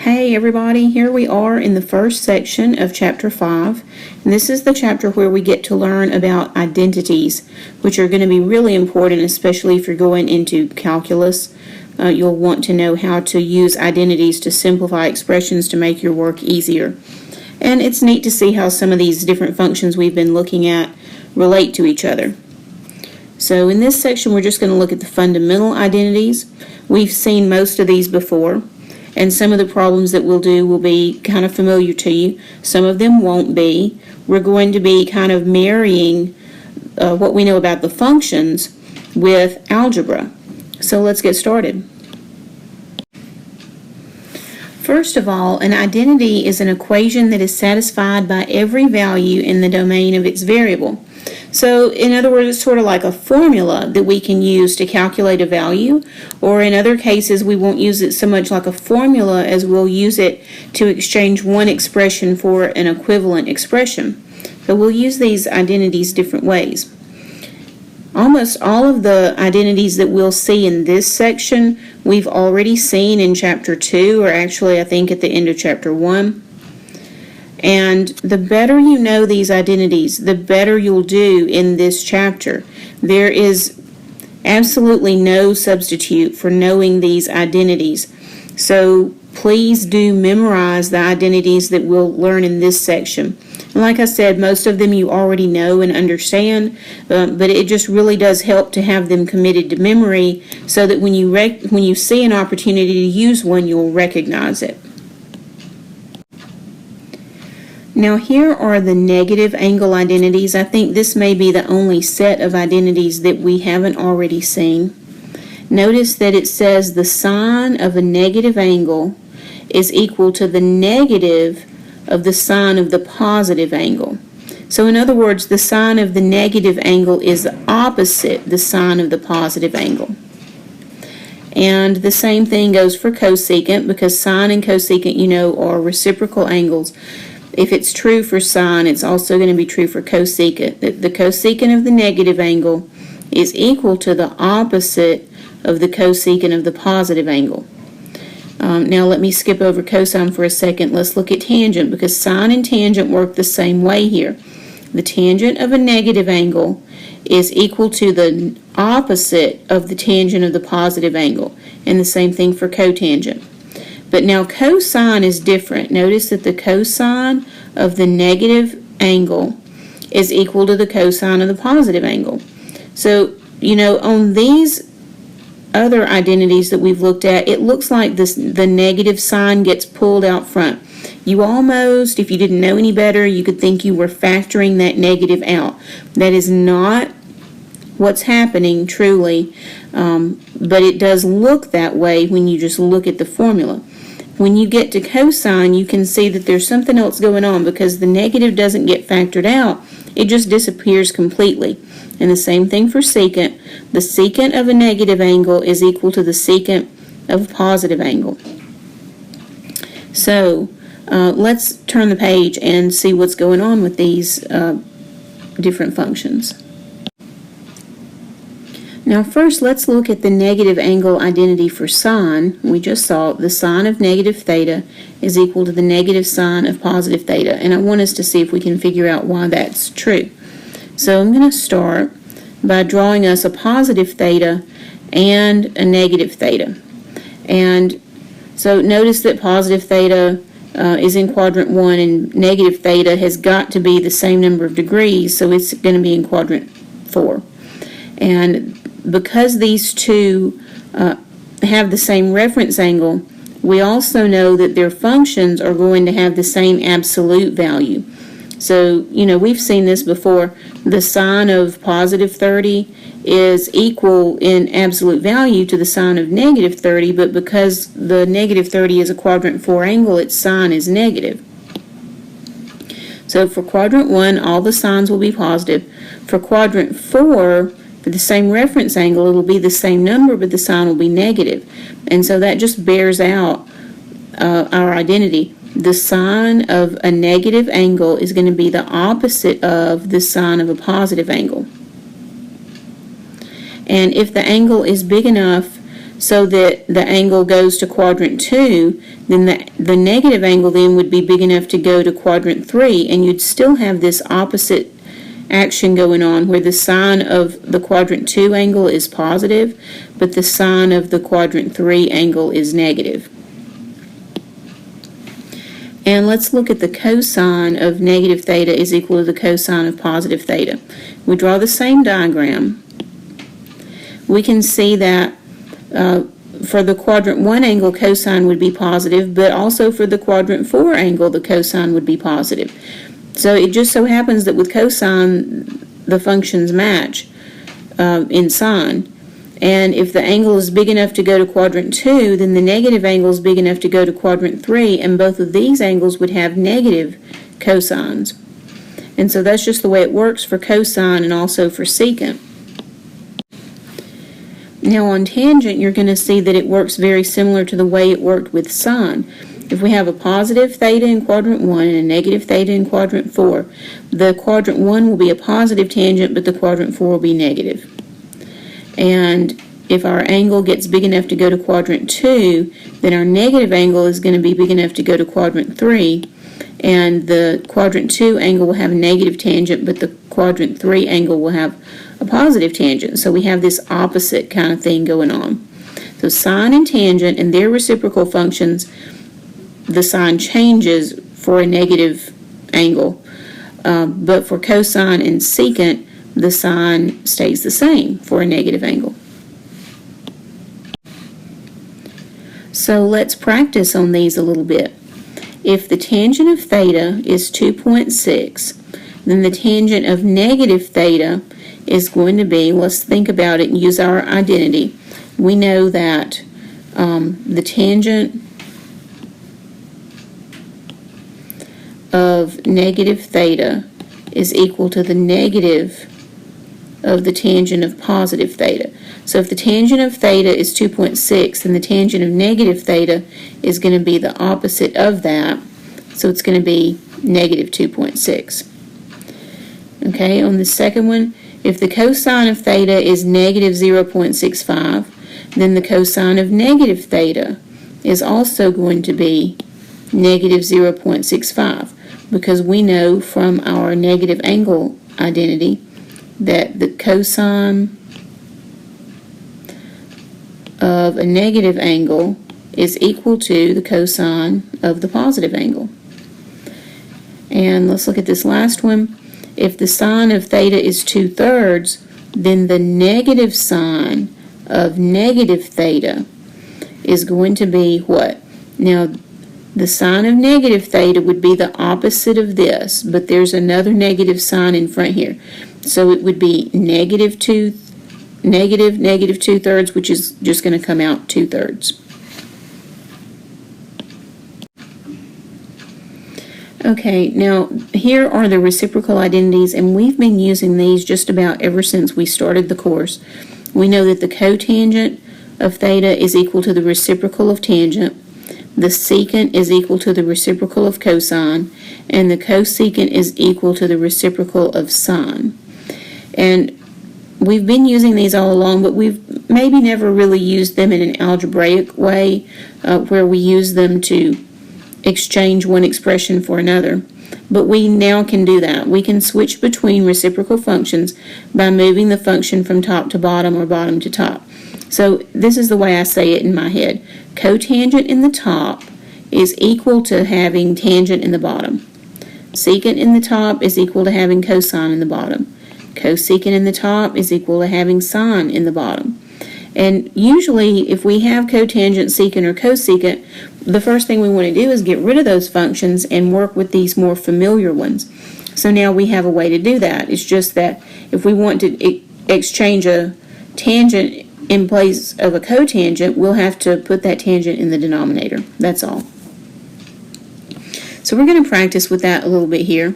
Hey everybody, here we are in the first section of Chapter 5, and this is the chapter where we get to learn about identities, which are going to be really important, especially if you're going into calculus. You'll want to know how to use identities to simplify expressions to make your work easier. And it's neat to see how some of these different functions we've been looking at relate to each other. So in this section, we're just going to look at the fundamental identities. We've seen most of these before. And some of the problems that we'll do will be kind of familiar to you. Some of them won't be. We're going to be kind of marrying what we know about the functions with algebra. So let's get started. First of all, an identity is an equation that is satisfied by every value in the domain of its variable. So, in other words, it's sort of like a formula that we can use to calculate a value, or in other cases, we won't use it so much like a formula as we'll use it to exchange one expression for an equivalent expression. So we'll use these identities different ways. Almost all of the identities that we'll see in this section, we've already seen in Chapter 2, or actually I think at the end of Chapter 1. And the better you know these identities, the better you'll do in this chapter. There is absolutely no substitute for knowing these identities. So please do memorize the identities that we'll learn in this section. And like I said, most of them you already know and understand, but it just really does help to have them committed to memory so that when you see an opportunity to use one, you'll recognize it. Now here are the negative angle identities. I think this may be the only set of identities that we haven't already seen. Notice that it says the sine of a negative angle is equal to the negative of the sine of the positive angle. So in other words, the sine of the negative angle is opposite the sine of the positive angle. And the same thing goes for cosecant, because sine and cosecant, you know, are reciprocal angles. If it's true for sine, it's also going to be true for cosecant. The cosecant of the negative angle is equal to the opposite of the cosecant of the positive angle. Now let me skip over cosine for a second. Let's look at tangent, because sine and tangent work the same way here. The tangent of a negative angle is equal to the opposite of the tangent of the positive angle. And the same thing for cotangent. But now cosine is different. Notice that the cosine of the negative angle is equal to the cosine of the positive angle. So, you know, on these other identities that we've looked at, it looks like the negative sign gets pulled out front. You almost, if you didn't know any better, you could think you were factoring that negative out. That is not what's happening truly, but it does look that way when you just look at the formula. When you get to cosine, you can see that there's something else going on, because the negative doesn't get factored out. It just disappears completely. And the same thing for secant. The secant of a negative angle is equal to the secant of a positive angle. So let's turn the page and see what's going on with these different functions. Now first, let's look at the negative angle identity for sine. We just saw the sine of negative theta is equal to the negative sine of positive theta, and I want us to see if we can figure out why that's true. So I'm going to start by drawing us a positive theta and a negative theta. And so notice that positive theta is in quadrant 1, and negative theta has got to be the same number of degrees, so it's going to be in quadrant 4. And because these two have the same reference angle, we also know that their functions are going to have the same absolute value. So, you know, we've seen this before. The sine of positive 30 is equal in absolute value to the sine of negative 30, but because the negative 30 is a quadrant 4 angle, its sine is negative. So for quadrant 1, all the sines will be positive. For quadrant 4, for the same reference angle, it'll be the same number, but the sign will be negative. And so that just bears out our identity. The sine of a negative angle is going to be the opposite of the sine of a positive angle. And if the angle is big enough so that the angle goes to quadrant 2, then the negative angle then would be big enough to go to quadrant 3, and you'd still have this opposite action going on where the sine of the quadrant 2 angle is positive, but the sine of the quadrant 3 angle is negative. And let's look at the cosine of negative theta is equal to the cosine of positive theta. We draw the same diagram. We can see that for the quadrant 1 angle, cosine would be positive, but also for the quadrant 4 angle, the cosine would be positive. So it just so happens that with cosine, the functions match in sine. And if the angle is big enough to go to quadrant 2, then the negative angle is big enough to go to quadrant 3, and both of these angles would have negative cosines. And so that's just the way it works for cosine and also for secant. Now on tangent, you're going to see that it works very similar to the way it worked with sine. If we have a positive theta in quadrant 1 and a negative theta in quadrant 4, the quadrant 1 will be a positive tangent, but the quadrant 4 will be negative. And if our angle gets big enough to go to quadrant 2, then our negative angle is going to be big enough to go to quadrant 3, and the quadrant 2 angle will have a negative tangent, but the quadrant 3 angle will have a positive tangent. So we have this opposite kind of thing going on. So sine and tangent and their reciprocal functions, the sign changes for a negative angle, but for cosine and secant, the sign stays the same for a negative angle. So let's practice on these a little bit. If the tangent of theta is 2.6, then the tangent of negative theta is going to be, let's think about it and use our identity. We know that the tangent of negative theta is equal to the negative of the tangent of positive theta. So if the tangent of theta is 2.6, then the tangent of negative theta is going to be the opposite of that. So it's going to be negative 2.6. Okay, on the second one, if the cosine of theta is negative 0.65, then the cosine of negative theta is also going to be negative 0.65, because we know from our negative angle identity that the cosine of a negative angle is equal to the cosine of the positive angle. And let's look at this last one. If the sine of theta is 2/3, then the negative sine of negative theta is going to be what? Now, the sine of negative theta would be the opposite of this, but there's another negative sign in front here. So it would be negative 2/3, which is just going to come out 2/3. Okay, now here are the reciprocal identities, and we've been using these just about ever since we started the course. We know that the cotangent of theta is equal to the reciprocal of tangent, the secant is equal to the reciprocal of cosine, and the cosecant is equal to the reciprocal of sine. And we've been using these all along, but we've maybe never really used them in an algebraic way where we use them to exchange one expression for another. But we now can do that. We can switch between reciprocal functions by moving the function from top to bottom or bottom to top. So this is the way I say it in my head. Cotangent in the top is equal to having tangent in the bottom. Secant in the top is equal to having cosine in the bottom. Cosecant in the top is equal to having sine in the bottom. And usually, if we have cotangent, secant, or cosecant, the first thing we want to do is get rid of those functions and work with these more familiar ones. So now we have a way to do that. It's just that if we want to exchange a tangent in place of a cotangent, we'll have to put that tangent in the denominator. That's all. So we're going to practice with that a little bit here.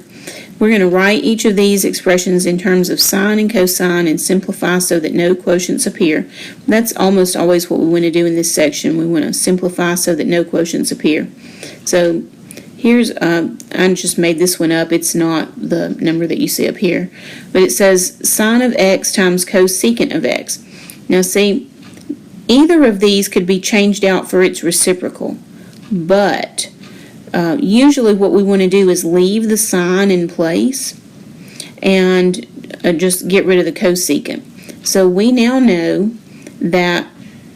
We're going to write each of these expressions in terms of sine and cosine and simplify so that no quotients appear. That's almost always what we want to do in this section. We want to simplify so that no quotients appear. So here's, I just made this one up. It's not the number that you see up here. But it says sine of x times cosecant of x. Now see, either of these could be changed out for its reciprocal, but usually what we want to do is leave the sine in place and just get rid of the cosecant. So we now know that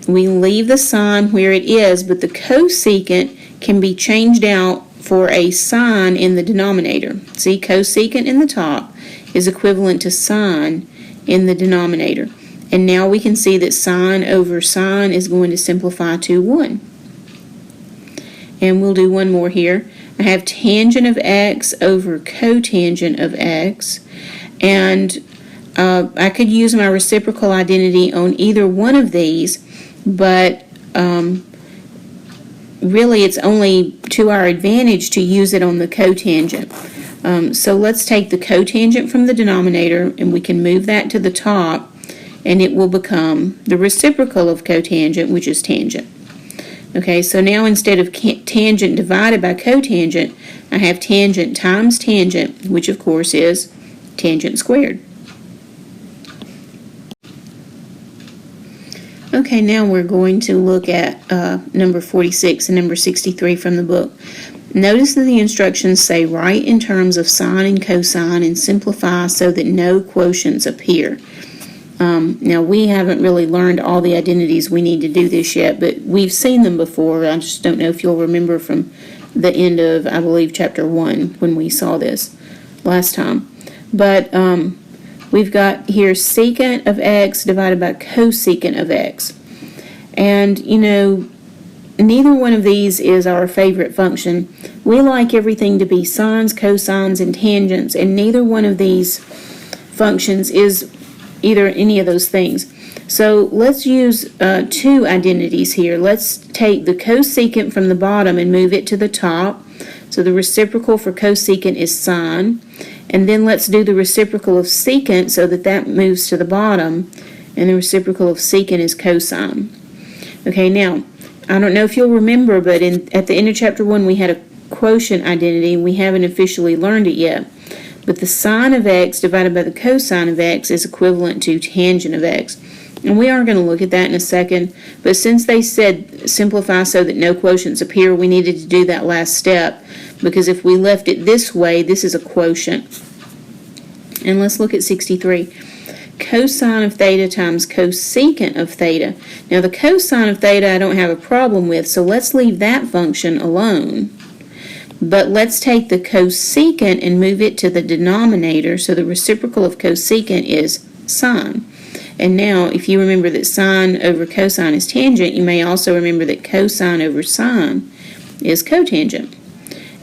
we leave the sine where it is, but the cosecant can be changed out for a sine in the denominator. See, cosecant in the top is equivalent to sine in the denominator. And now we can see that sine over sine is going to simplify to 1. And we'll do one more here. I have tangent of x over cotangent of x. And I could use my reciprocal identity on either one of these, but really it's only to our advantage to use it on the cotangent. So let's take the cotangent from the denominator and we can move that to the top, and it will become the reciprocal of cotangent, which is tangent. Okay, so now instead of tangent divided by cotangent, I have tangent times tangent, which of course is tangent squared. Okay, now we're going to look at number 46 and number 63 from the book. Notice that the instructions say write in terms of sine and cosine and simplify so that no quotients appear. Now, we haven't really learned all the identities we need to do this yet, but we've seen them before. I just don't know if you'll remember from the end of, I believe, chapter 1 when we saw this last time. But we've got here secant of x divided by cosecant of x. And, you know, neither one of these is our favorite function. We like everything to be sines, cosines, and tangents, and neither one of these functions is either any of those things. So let's use two identities here. Let's take the cosecant from the bottom and move it to the top. So the reciprocal for cosecant is sine. And then let's do the reciprocal of secant so that that moves to the bottom. And the reciprocal of secant is cosine. Okay, now, I don't know if you'll remember, but at the end of chapter 1 we had a quotient identity, and we haven't officially learned it yet. But the sine of x divided by the cosine of x is equivalent to tangent of x. And we are going to look at that in a second, but since they said simplify so that no quotients appear, we needed to do that last step, because if we left it this way, this is a quotient. And let's look at 63. Cosine of theta times cosecant of theta. Now the cosine of theta I don't have a problem with, so let's leave that function alone. But let's take the cosecant and move it to the denominator, so the reciprocal of cosecant is sine. And now, if you remember that sine over cosine is tangent, you may also remember that cosine over sine is cotangent.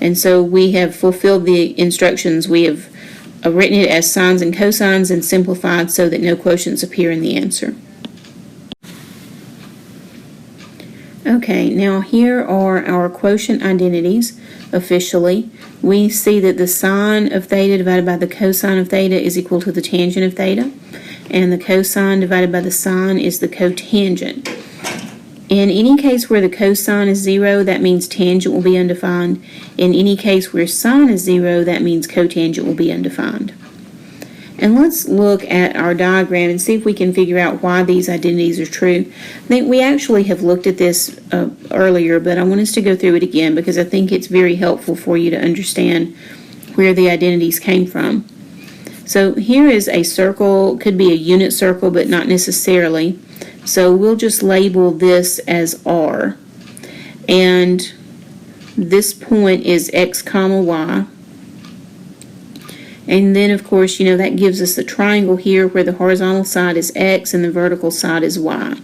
And so we have fulfilled the instructions. We have written it as sines and cosines and simplified so that no quotients appear in the answer. Okay, now here are our quotient identities officially. We see that the sine of theta divided by the cosine of theta is equal to the tangent of theta, and the cosine divided by the sine is the cotangent. In any case where the cosine is 0, that means tangent will be undefined. In any case where sine is 0, that means cotangent will be undefined. And let's look at our diagram and see if we can figure out why these identities are true. I think we actually have looked at this earlier, but I want us to go through it again because I think it's very helpful for you to understand where the identities came from. So here is a circle, could be a unit circle, but not necessarily. So we'll just label this as R. And this point is x comma y. And then, of course, you know, that gives us the triangle here where the horizontal side is x and the vertical side is y.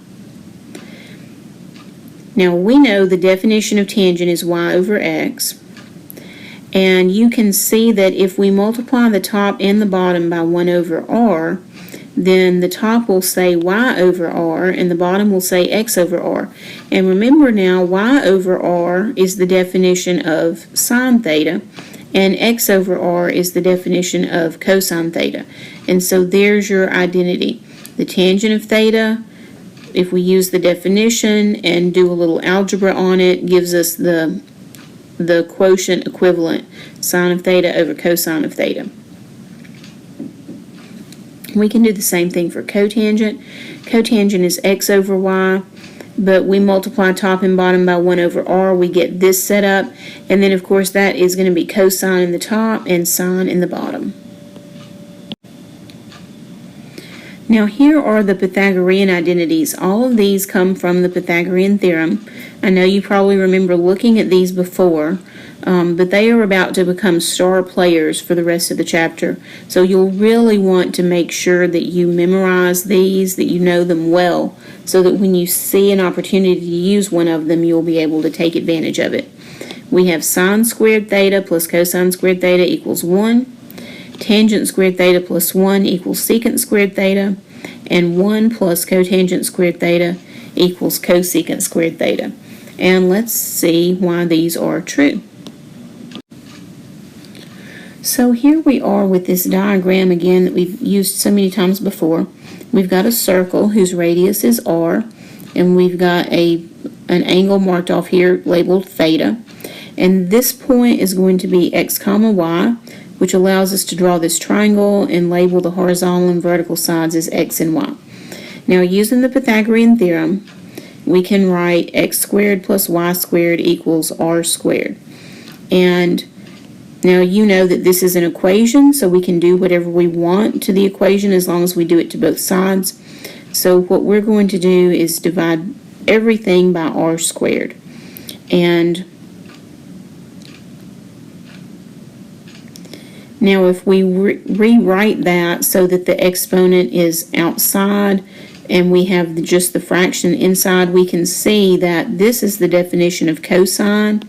Now, we know the definition of tangent is y over x. And you can see that if we multiply the top and the bottom by 1 over r, then the top will say y over r and the bottom will say x over r. And remember now, y over r is the definition of sine theta, and x over r is the definition of cosine theta. And so there's your identity. The tangent of theta, if we use the definition and do a little algebra on it, gives us the quotient equivalent, sine of theta over cosine of theta. We can do the same thing for cotangent. Cotangent is x over y. but we multiply top and bottom by 1 over r, we get this set up, and then of course that is going to be cosine in the top and sine in the bottom. Now here are the Pythagorean identities. All of these come from the Pythagorean theorem. I know you probably remember looking at these before, but they are about to become star players for the rest of the chapter. So you'll really want to make sure that you memorize these, that you know them well, so that when you see an opportunity to use one of them, you'll be able to take advantage of it. We have sine squared theta plus cosine squared theta equals 1. Tangent squared theta plus 1 equals secant squared theta, and 1 plus cotangent squared theta equals cosecant squared theta. And let's see why these are true. So here we are with this diagram again that we've used so many times before. We've got a circle whose radius is r, and we've got an angle marked off here labeled theta. And this point is going to be x comma y, which allows us to draw this triangle and label the horizontal and vertical sides as x and y. Now, using the Pythagorean theorem, we can write x squared plus y squared equals r squared. And now you know that this is an equation, so we can do whatever we want to the equation as long as we do it to both sides. So what we're going to do is divide everything by r squared. And now if we rewrite that so that the exponent is outside and we have just the fraction inside, we can see that this is the definition of cosine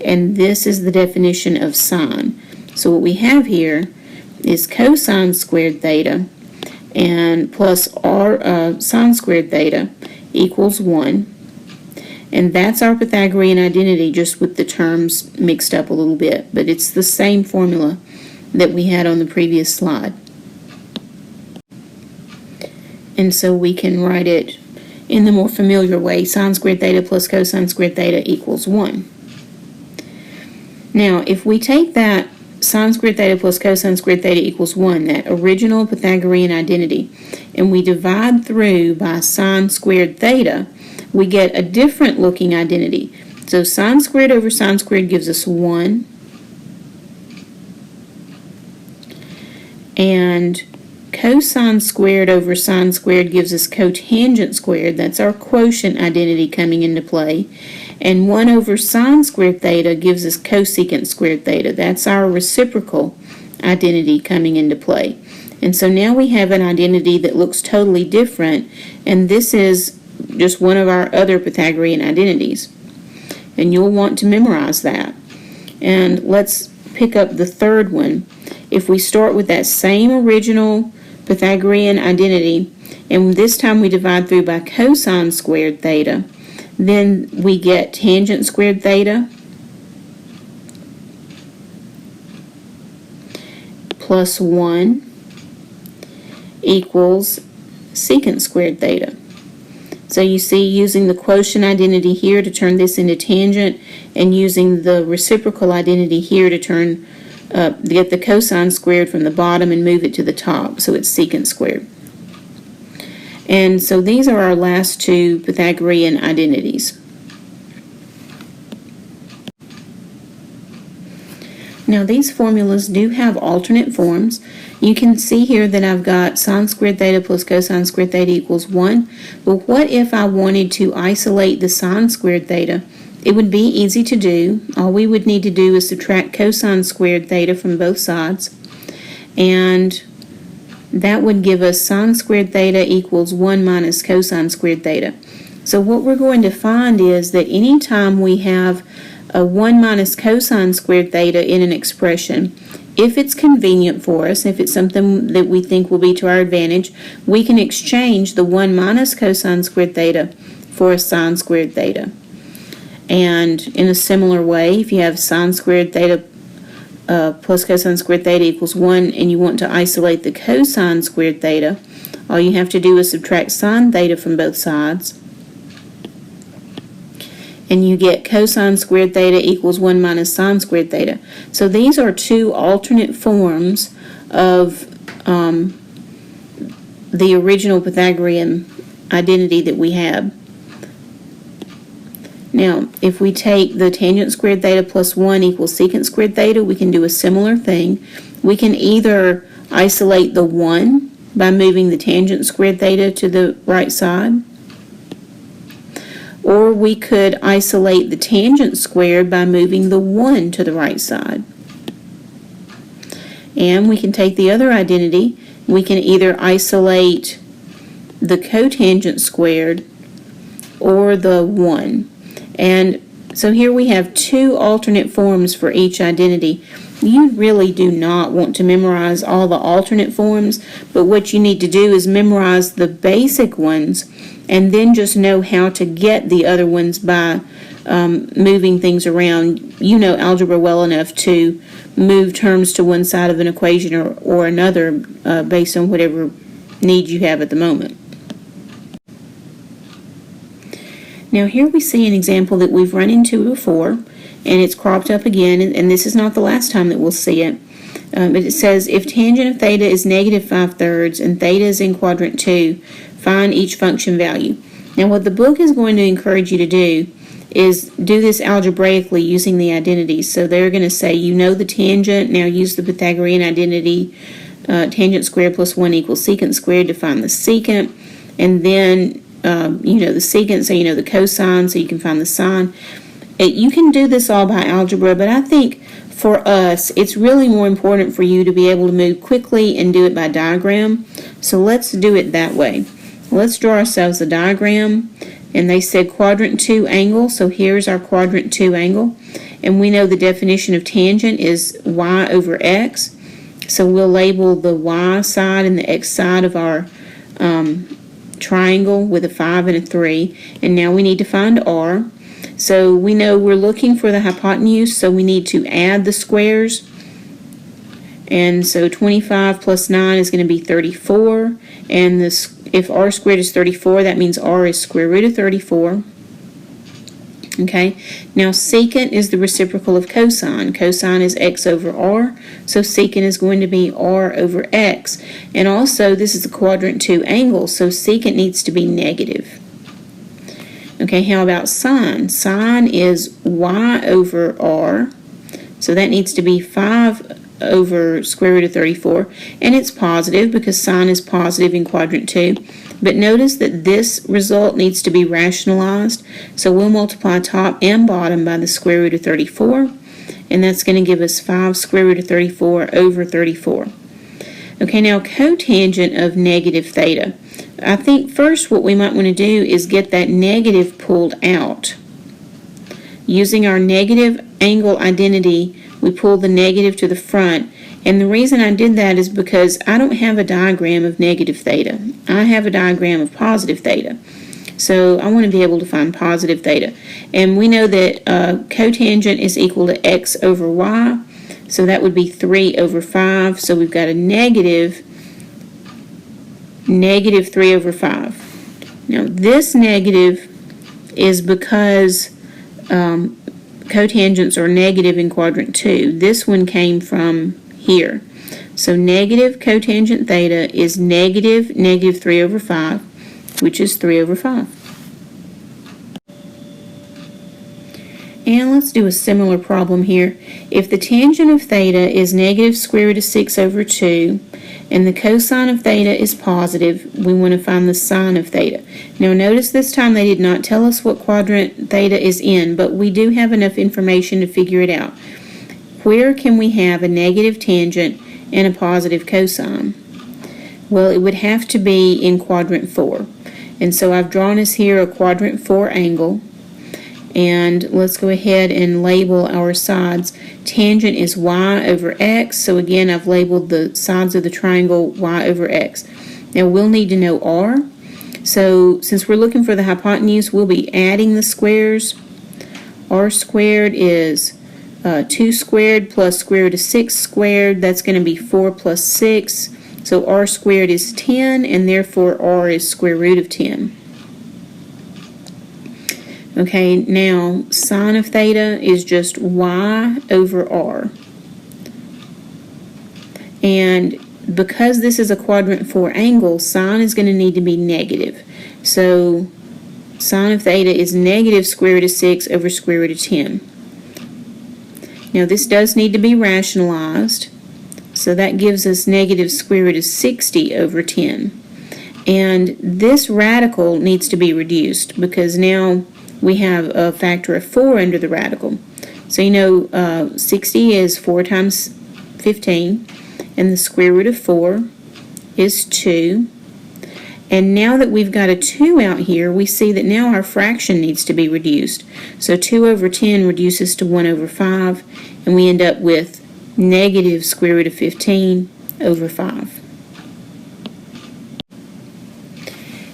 and this is the definition of sine. So what we have here is cosine squared theta and plus r sine squared theta equals 1. And that's our Pythagorean identity, just with the terms mixed up a little bit, but it's the same formula that we had on the previous slide. And so we can write it in the more familiar way, sine squared theta plus cosine squared theta equals 1. Now, if we take that sine squared theta plus cosine squared theta equals 1, that original Pythagorean identity, and we divide through by sine squared theta, we get a different looking identity. So sine squared over sine squared gives us 1. And cosine squared over sine squared gives us cotangent squared. That's our quotient identity coming into play. And 1 over sine squared theta gives us cosecant squared theta. That's our reciprocal identity coming into play. And so now we have an identity that looks totally different, and this is just one of our other Pythagorean identities. And you'll want to memorize that. And let's pick up the third one. If we start with that same original Pythagorean identity, and this time we divide through by cosine squared theta, then we get tangent squared theta plus 1 equals secant squared theta. So you see, using the quotient identity here to turn this into tangent, and using the reciprocal identity here to turn get the cosine squared from the bottom and move it to the top, so it's secant squared. And so these are our last two Pythagorean identities. Now these formulas do have alternate forms. You can see here that I've got sine squared theta plus cosine squared theta equals 1. But what if I wanted to isolate the sine squared theta? It would be easy to do. All we would need to do is subtract cosine squared theta from both sides. And that would give us sine squared theta equals 1 minus cosine squared theta. So what we're going to find is that anytime we have a 1 minus cosine squared theta in an expression, if it's convenient for us, if it's something that we think will be to our advantage, we can exchange the 1 minus cosine squared theta for a sine squared theta. And in a similar way, if you have sine squared theta plus cosine squared theta equals 1 and you want to isolate the cosine squared theta, all you have to do is subtract sine theta from both sides, and you get cosine squared theta equals 1 minus sine squared theta. So these are two alternate forms of the original Pythagorean identity that we have. Now, if we take the tangent squared theta plus 1 equals secant squared theta, we can do a similar thing. We can either isolate the 1 by moving the tangent squared theta to the right side, or we could isolate the tangent squared by moving the 1 to the right side. And we can take the other identity. We can either isolate the cotangent squared or the 1. And so here we have two alternate forms for each identity. You really do not want to memorize all the alternate forms, but what you need to do is memorize the basic ones and then just know how to get the other ones by moving things around. You know algebra well enough to move terms to one side of an equation or another based on whatever need you have at the moment. Now here we see an example that we've run into before, and it's cropped up again, and this is not the last time that we'll see it. It says, if tangent of theta is negative 5/3 and theta is in quadrant 2, find each function value. Now what the book is going to encourage you to do is do this algebraically using the identities. So they're going to say, you know the tangent, now use the Pythagorean identity, tangent squared plus 1 equals secant squared to find the secant, and then you know the secant, so you know the cosine, so you can find the sine. You can do this all by algebra, but I think for us, it's really more important for you to be able to move quickly and do it by diagram. So let's do it that way. Let's draw ourselves a diagram, and they said quadrant 2 angle, so here's our quadrant 2 angle, and we know the definition of tangent is y over x, so we'll label the y side and the x side of our triangle with a 5 and a 3, and now we need to find r. So we know we're looking for the hypotenuse, so we need to add the squares, and so 25 plus 9 is going to be 34, and if r squared is 34, that means r is square root of 34. Okay, now secant is the reciprocal of cosine. Cosine is x over r, so secant is going to be r over x. And also, this is a quadrant 2 angle, so secant needs to be negative. Okay, how about sine? Sine is y over r, so that needs to be 5 over square root of 34, and it's positive because sine is positive in quadrant 2. But notice that this result needs to be rationalized, so we'll multiply top and bottom by the square root of 34, and that's going to give us 5 square root of 34 over 34. Okay, now cotangent of negative theta. I think first what we might want to do is get that negative pulled out. Using our negative angle identity, we pull the negative to the front, and the reason I did that is because I don't have a diagram of negative theta. I have a diagram of positive theta. So I want to be able to find positive theta. And we know that cotangent is equal to x over y, so that would be 3 over 5. So we've got a negative 3 over 5. Now this negative is because cotangents are negative in quadrant 2. This one came from here. So negative cotangent theta is negative 3 over 5, which is 3 over 5. And let's do a similar problem here. If the tangent of theta is negative square root of 6 over 2, and the cosine of theta is positive, we want to find the sine of theta. Now notice this time they did not tell us what quadrant theta is in, but we do have enough information to figure it out. Where can we have a negative tangent and a positive cosine? Well, it would have to be in quadrant 4. And so I've drawn us here a quadrant 4 angle. And let's go ahead and label our sides. Tangent is y over x. So again, I've labeled the sides of the triangle y over x. Now we'll need to know r. So since we're looking for the hypotenuse, we'll be adding the squares. R squared is 2 squared plus square root of 6 squared. That's going to be 4 plus 6. So r squared is 10, and therefore r is square root of 10. Okay, now sine of theta is just y over r. And because this is a quadrant 4 angle, sine is going to need to be negative. So Sine of theta is negative square root of 6 over square root of 10. Now this does need to be rationalized, so that gives us negative square root of 60 over 10. And this radical needs to be reduced because now we have a factor of 4 under the radical. So you know 60 is 4 times 15, and the square root of 4 is 2. And now that we've got a 2 out here, we see that now our fraction needs to be reduced. So 2 over 10 reduces to 1 over 5, and we end up with negative square root of 15 over 5.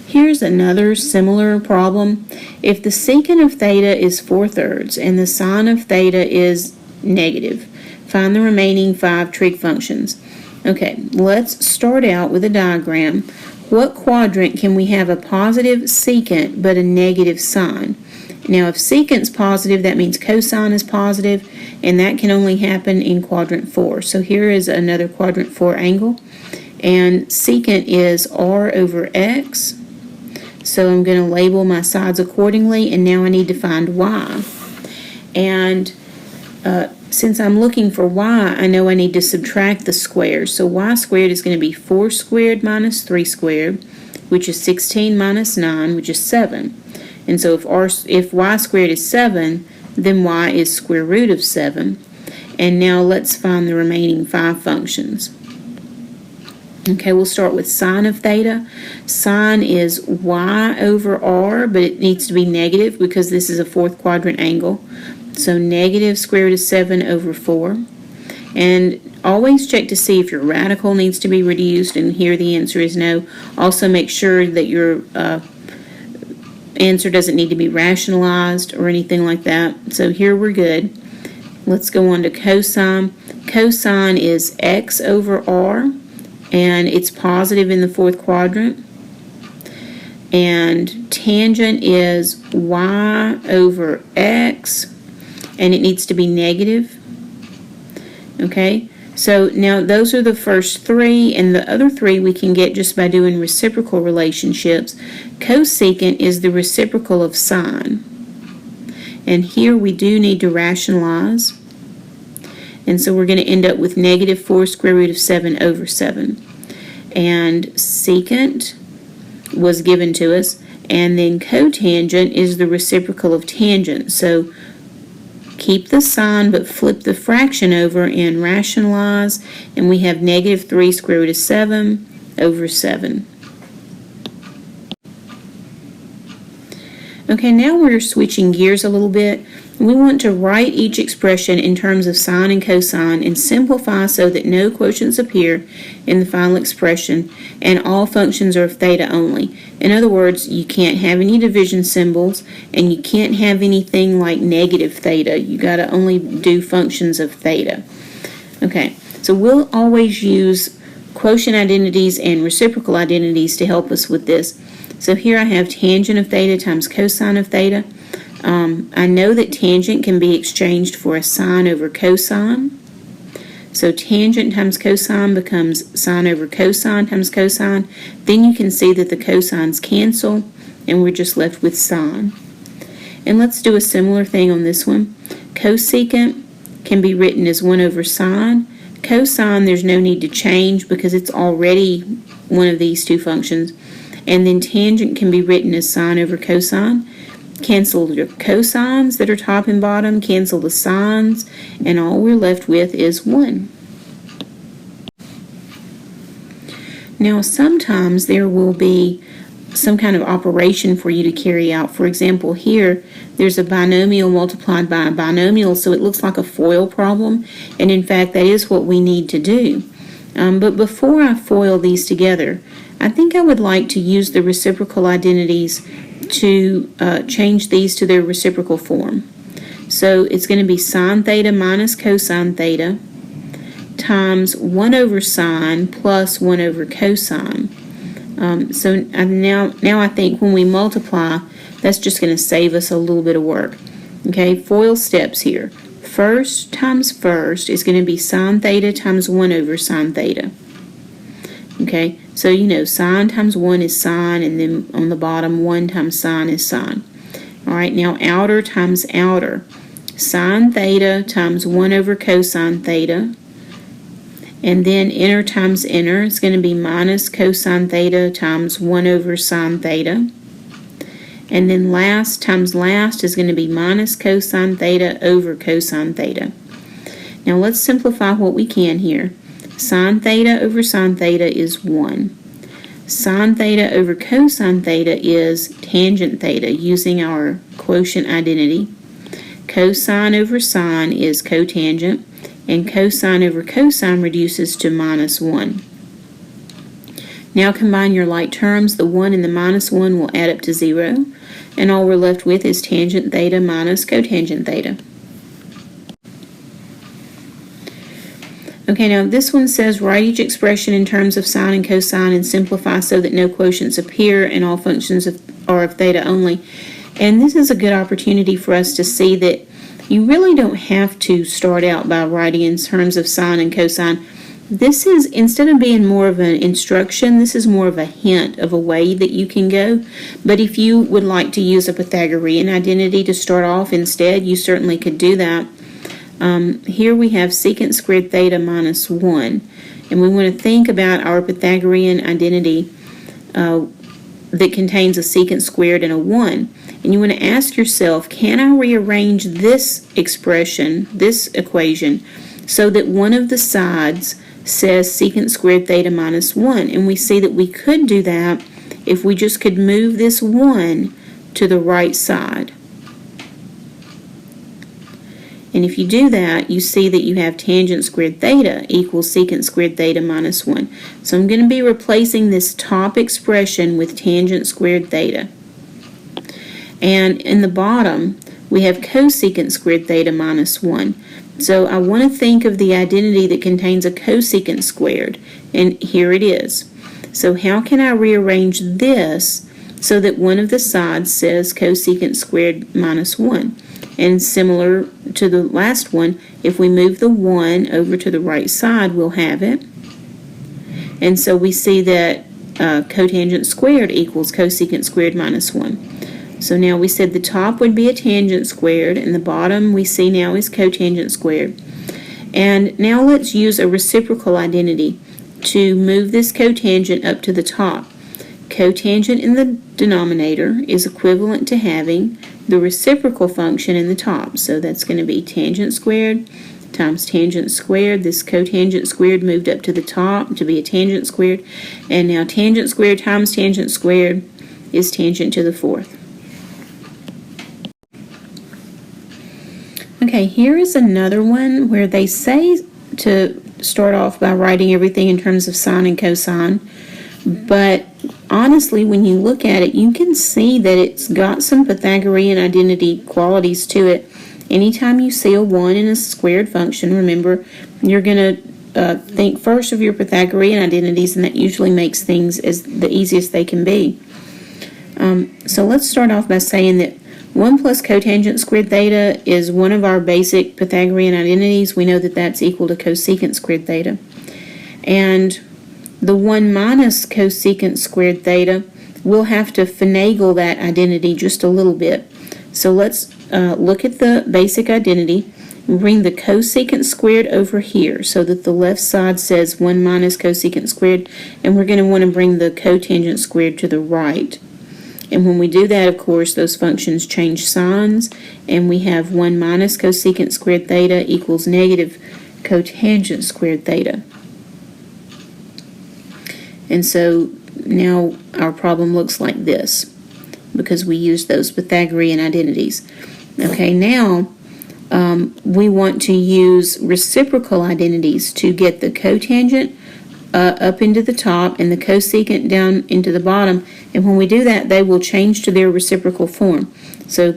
Here's another similar problem. If the secant of theta is 4/3 and the sine of theta is negative, find the remaining 5 trig functions. Okay, let's start out with a diagram. What quadrant can we have a positive secant but a negative sine? Now if secant's positive, that means cosine is positive, and that can only happen in quadrant 4. So here is another quadrant 4 angle, and secant is r over x. So I'm going to label my sides accordingly, and now I need to find y. And since I'm looking for y, I know I need to subtract the squares. So y squared is going to be 4 squared minus 3 squared, which is 16 minus 9, which is 7. And so if y squared is 7, then y is square root of 7. And now let's find the remaining 5 functions. Okay, we'll start with sine of theta. Sine is y over r, but it needs to be negative because this is a 4th quadrant angle. So negative square root of 7 over 4. And always check to see if your radical needs to be reduced, and here the answer is no. Also make sure that your answer doesn't need to be rationalized or anything like that. So here we're good. Let's go on to cosine. Cosine is x over r, and it's positive in the 4th quadrant. And tangent is y over x, and it needs to be negative. Okay, so now those are the first 3, and the other 3 we can get just by doing reciprocal relationships. Cosecant is the reciprocal of sine, and here we do need to rationalize, and so we're going to end up with negative 4 square root of 7 over 7. And secant was given to us, and then cotangent is the reciprocal of tangent. So keep the sign but flip the fraction over and rationalize, and we have negative 3 square root of 7 over 7. Okay, now we're switching gears a little bit. We want to write each expression in terms of sine and cosine and simplify so that no quotients appear in the final expression and all functions are of theta only. In other words, you can't have any division symbols and you can't have anything like negative theta. You got to only do functions of theta. Okay, so we'll always use quotient identities and reciprocal identities to help us with this. So here I have tangent of theta times cosine of theta. I know that tangent can be exchanged for a sine over cosine. So tangent times cosine becomes sine over cosine times cosine. Then you can see that the cosines cancel, and we're just left with sine. And let's do a similar thing on this one. Cosecant can be written as 1 over sine. Cosine, there's no need to change because it's already one of these two functions. And then tangent can be written as sine over cosine. Cancel your cosines that are top and bottom, cancel the sines, and all we're left with is 1. Now sometimes there will be some kind of operation for you to carry out. For example, here there's a binomial multiplied by a binomial, so it looks like a FOIL problem, and in fact that is what we need to do. But before I FOIL these together, I think I would like to use the reciprocal identities to change these to their reciprocal form. So it's going to be sine theta minus cosine theta times 1 over sine plus 1 over cosine. So now I think when we multiply, that's just going to save us a little bit of work. Okay, FOIL steps here. First times first is going to be sine theta times 1 over sine theta. Okay, So you know sine times 1 is sine, and then on the bottom 1 times sine is sine. Alright, now outer times outer. Sine theta times 1 over cosine theta. And then inner times inner is going to be minus cosine theta times 1 over sine theta. And then last times last is going to be minus cosine theta over cosine theta. Now let's simplify what we can here. Sine theta over sine theta is 1. Sine theta over cosine theta is tangent theta using our quotient identity. Cosine over sine is cotangent, and cosine over cosine reduces to minus 1. Now combine your like terms. The 1 and the minus 1 will add up to 0, and all we're left with is tangent theta minus cotangent theta. Okay, now this one says write each expression in terms of sine and cosine and simplify so that no quotients appear and all functions are of theta only. And this is a good opportunity for us to see that you really don't have to start out by writing in terms of sine and cosine. This is, instead of being more of an instruction, this is more of a hint of a way that you can go. But if you would like to use a Pythagorean identity to start off instead, you certainly could do that. Here we have secant squared theta minus 1. And we want to think about our Pythagorean identity that contains a secant squared and a 1. And you want to ask yourself, can I rearrange this expression, this equation, so that one of the sides says secant squared theta minus 1? And we see that we could do that if we just could move this 1 to the right side. And if you do that, you see that you have tangent squared theta equals secant squared theta minus 1. So I'm going to be replacing this top expression with tangent squared theta. And in the bottom, we have cosecant squared theta minus 1. So I want to think of the identity that contains a cosecant squared, and here it is. So how can I rearrange this so that one of the sides says cosecant squared minus 1? And similar to the last one, if we move the 1 over to the right side, we'll have it. And so we see that cotangent squared equals cosecant squared minus 1. So now we said the top would be a tangent squared, and the bottom we see now is cotangent squared. And now let's use a reciprocal identity to move this cotangent up to the top. Cotangent in the denominator is equivalent to having the reciprocal function in the top. So that's going to be tangent squared times tangent squared. This cotangent squared moved up to the top to be a tangent squared. And now tangent squared times tangent squared is tangent to the fourth. Okay, here is another one where they say to start off by writing everything in terms of sine and cosine. But honestly, when you look at it, you can see that it's got some Pythagorean identity qualities to it. Anytime you see a 1 in a squared function, remember, you're going to think first of your Pythagorean identities, and that usually makes things as the easiest they can be. So let's start off by saying that 1 plus cotangent squared theta is one of our basic Pythagorean identities. We know that that's equal to cosecant squared theta. And the 1 minus cosecant squared theta, we'll have to finagle that identity just a little bit. So let's look at the basic identity. Bring the cosecant squared over here so that the left side says 1 minus cosecant squared, and we're going to want to bring the cotangent squared to the right. And when we do that, of course, those functions change signs, and we have 1 minus cosecant squared theta equals negative cotangent squared theta. And so now our problem looks like this because we used those Pythagorean identities. Okay, now we want to use reciprocal identities to get the cotangent up into the top and the cosecant down into the bottom. And when we do that, they will change to their reciprocal form. So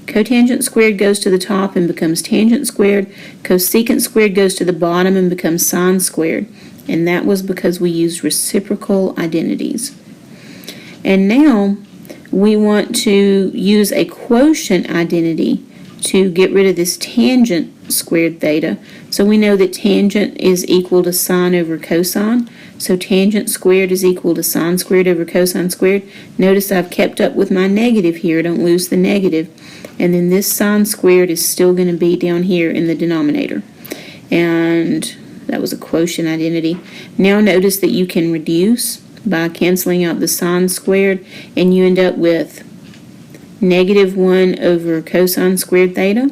cotangent squared goes to the top and becomes tangent squared. Cosecant squared goes to the bottom and becomes sine squared. And that was because we used reciprocal identities. And now we want to use a quotient identity to get rid of this tangent squared theta. So we know that tangent is equal to sine over cosine. So tangent squared is equal to sine squared over cosine squared. Notice I've kept up with my negative here. Don't lose the negative. And then this sine squared is still going to be down here in the denominator. And that was a quotient identity. Now notice that you can reduce by canceling out the sine squared, and you end up with -1 over cosine squared theta.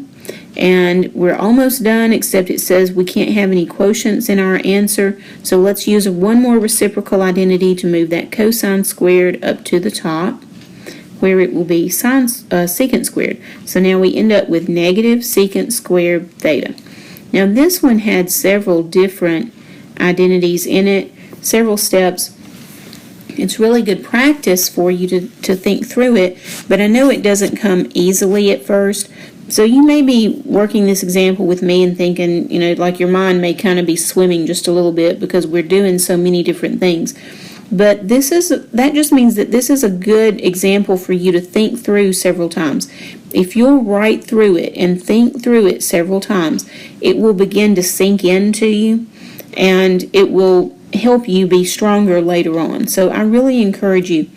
And we're almost done, except it says we can't have any quotients in our answer. So let's use one more reciprocal identity to move that cosine squared up to the top, where it will be secant squared. So now we end up with negative secant squared theta. Now this one had several different identities in it, several steps. It's really good practice for you to think through it, but I know it doesn't come easily at first. So you may be working this example with me and thinking, like your mind may kind of be swimming just a little bit because we're doing so many different things. But that just means that this is a good example for you to think through several times. If you'll write through it and think through it several times, it will begin to sink into you, and it will help you be stronger later on. So I really encourage you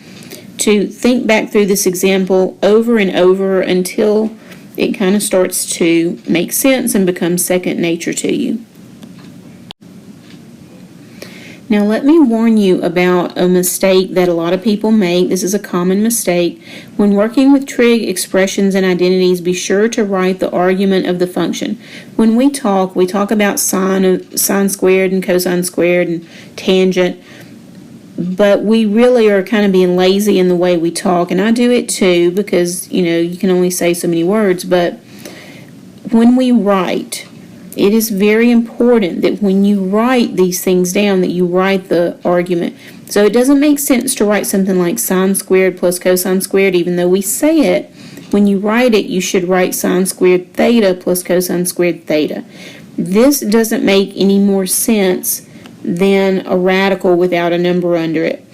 to think back through this example over and over until it kind of starts to make sense and become second nature to you. Now let me warn you about a mistake that a lot of people make. This is a common mistake. When working with trig expressions and identities, be sure to write the argument of the function. When we talk about sine squared and cosine squared and tangent, but we really are kind of being lazy in the way we talk, and I do it too because, you can only say so many words, but when we write, it is very important that when you write these things down, that you write the argument. So it doesn't make sense to write something like sine squared plus cosine squared, even though we say it. When you write it, you should write sine squared theta plus cosine squared theta. This doesn't make any more sense than a radical without a number under it.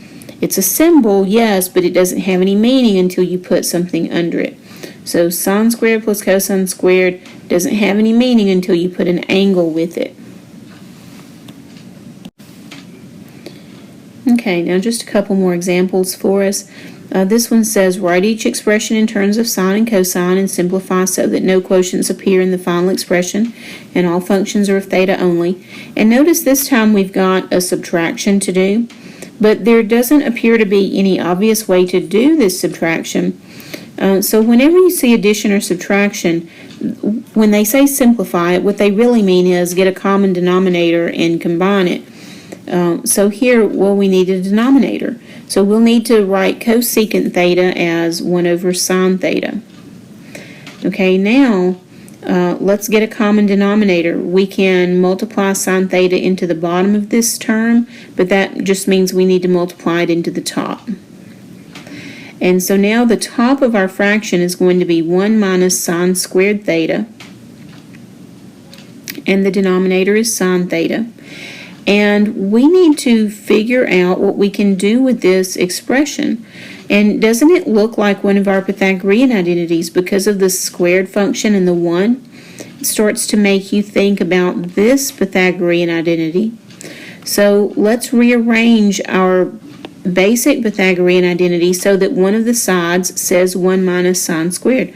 It's a symbol, yes, but it doesn't have any meaning until you put something under it. So sine squared plus cosine squared doesn't have any meaning until you put an angle with it. Okay, now just a couple more examples for us. This one says, write each expression in terms of sine and cosine and simplify so that no quotients appear in the final expression and all functions are of theta only. And notice this time we've got a subtraction to do, but there doesn't appear to be any obvious way to do this subtraction. So whenever you see addition or subtraction, when they say simplify it, what they really mean is get a common denominator and combine it. So here, we need a denominator. So we'll need to write cosecant theta as 1 over sine theta. Okay, now let's get a common denominator. We can multiply sine theta into the bottom of this term, but that just means we need to multiply it into the top. And so now the top of our fraction is going to be 1 minus sine squared theta, and the denominator is sine theta. And we need to figure out what we can do with this expression. And doesn't it look like one of our Pythagorean identities because of the squared function and the 1? It starts to make you think about this Pythagorean identity. So let's rearrange our basic Pythagorean identity so that one of the sides says 1 minus sine squared.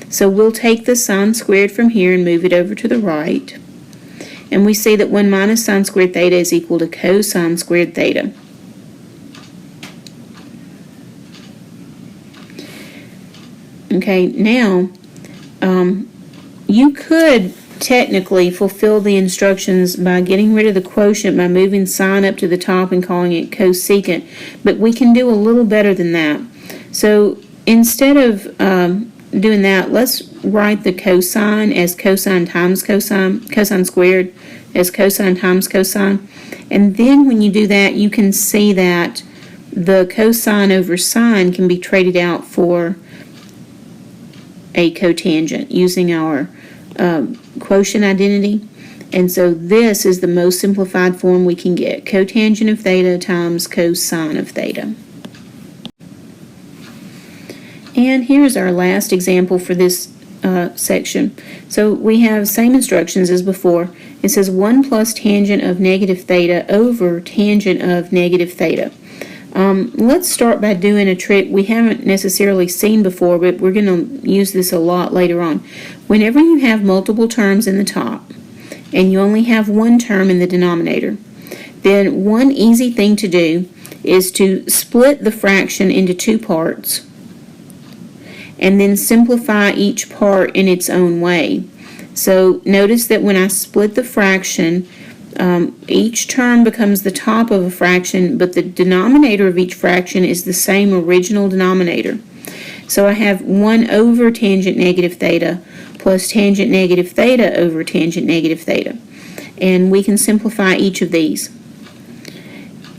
So we'll take the sine squared from here and move it over to the right. And we see that 1 minus sine squared theta is equal to cosine squared theta. Okay, now you could technically fulfill the instructions by getting rid of the quotient by moving sine up to the top and calling it cosecant, but we can do a little better than that. So instead of doing that, let's write the cosine as cosine times cosine, cosine squared as cosine times cosine, and then when you do that, you can see that the cosine over sine can be traded out for a cotangent using our quotient identity. And so this is the most simplified form we can get. Cotangent of theta times cosine of theta. And here's our last example for this section. So we have same instructions as before. It says 1 plus tangent of negative theta over tangent of negative theta. Let's start by doing a trick we haven't necessarily seen before, but we're going to use this a lot later on. Whenever you have multiple terms in the top and you only have one term in the denominator, then one easy thing to do is to split the fraction into two parts and then simplify each part in its own way. So notice that when I split the fraction, each term becomes the top of a fraction, but the denominator of each fraction is the same original denominator. So I have 1 over tangent negative theta plus tangent negative theta over tangent negative theta. And we can simplify each of these.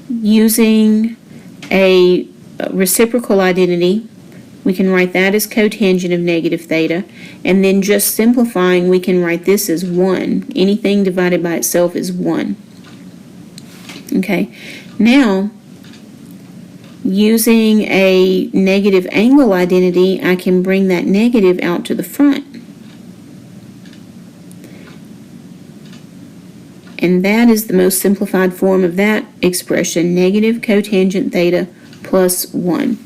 Using a reciprocal identity, we can write that as cotangent of negative theta, and then just simplifying, we can write this as 1. Anything divided by itself is 1. Okay, now using a negative angle identity, I can bring that negative out to the front. And that is the most simplified form of that expression, negative cotangent theta plus 1.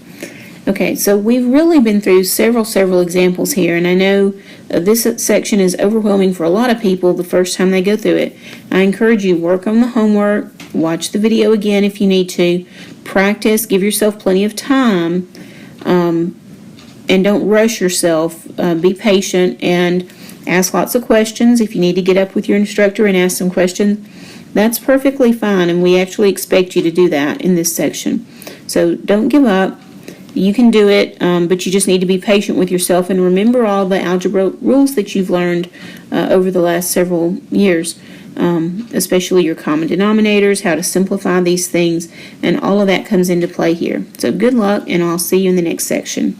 Okay, so we've really been through several examples here, and I know this section is overwhelming for a lot of people the first time they go through it. I encourage you, work on the homework, watch the video again if you need to, practice, give yourself plenty of time, and don't rush yourself. Be patient and ask lots of questions. If you need to get up with your instructor and ask some questions, that's perfectly fine, and we actually expect you to do that in this section. So don't give up. You can do it, but you just need to be patient with yourself and remember all the algebra rules that you've learned over the last several years, especially your common denominators, how to simplify these things, and all of that comes into play here. So good luck, and I'll see you in the next section.